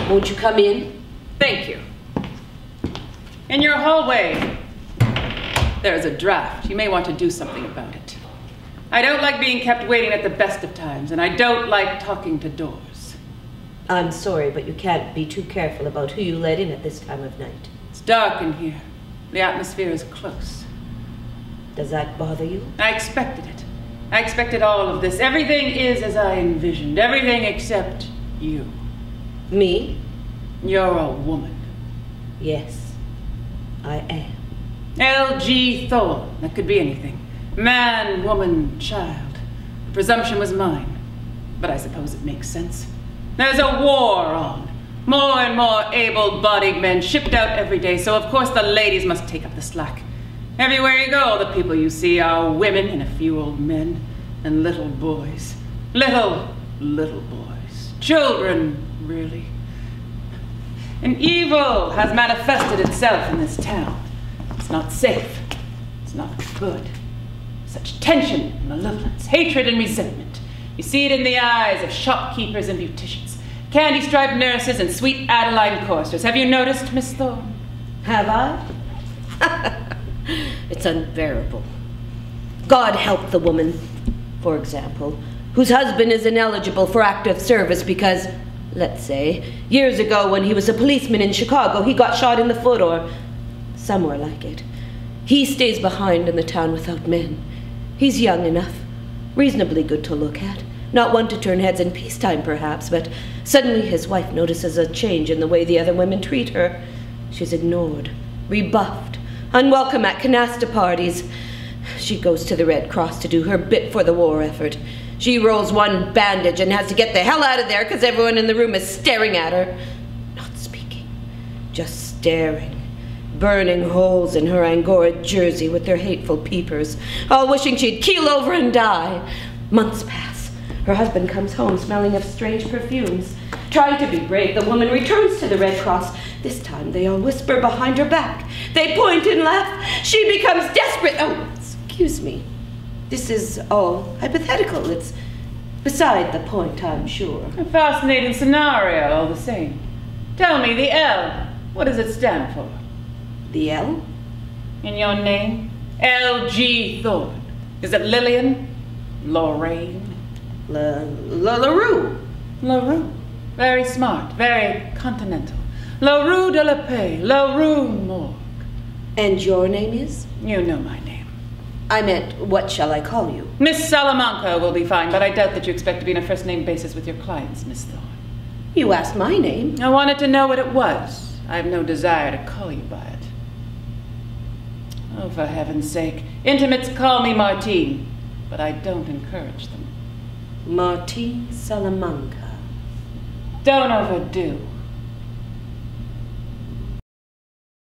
Won't you come in? Thank you. In your hallway, there's a draft. You may want to do something about it. I don't like being kept waiting at the best of times, and I don't like talking to doors. I'm sorry, but you can't be too careful about who you let in at this time of night. It's dark in here. The atmosphere is close. Does that bother you? I expected it. I expected all of this. Everything is as I envisioned. Everything except you. Me? You're a woman. Yes, I am. L.G. Thorne. That could be anything. Man, woman, child. The presumption was mine. But I suppose it makes sense. There's a war on. More and more able-bodied men shipped out every day, so of course the ladies must take up the slack. Everywhere you go, the people you see are women and a few old men and little boys. Little boys. Children, really. And evil has manifested itself in this town. It's not safe. It's not good. Such tension and malevolence, hatred and resentment. You see it in the eyes of shopkeepers and beauticians, candy-striped nurses and sweet Adeline coursers. Have you noticed, Miss Thorne? Have I? It's unbearable. God help the woman, for example, whose husband is ineligible for active service because, let's say, years ago when he was a policeman in Chicago, he got shot in the foot or somewhere like it. He stays behind in the town without men. He's young enough, reasonably good to look at, not one to turn heads in peacetime perhaps, but suddenly his wife notices a change in the way the other women treat her. She's ignored, rebuffed, unwelcome at canasta parties. She goes to the Red Cross to do her bit for the war effort. She rolls one bandage and has to get the hell out of there because everyone in the room is staring at her. Not speaking, just staring. Burning holes in her Angora jersey with their hateful peepers, all wishing she'd keel over and die. Months pass. Her husband comes home smelling of strange perfumes. Trying to be brave, the woman returns to the Red Cross. This time they all whisper behind her back. They point and laugh. She becomes desperate. Oh, excuse me. This is all hypothetical. It's beside the point, I'm sure. A fascinating scenario, all the same. Tell me, the L, what does it stand for? The L? In your name? L.G. Thorne. Is it Lillian? Lorraine? LaRue. LaRue. Very smart, very continental. LaRue de la Paix, LaRue Morgue. And your name is? You know my name. I meant, what shall I call you? Miss Salamanca will be fine, but I doubt that you expect to be on a first-name basis with your clients, Miss Thorne. You asked my name. I wanted to know what it was. I have no desire to call you by it. Oh, for heaven's sake. Intimates call me Martine, but I don't encourage them. Martine Salamanca. Don't overdo.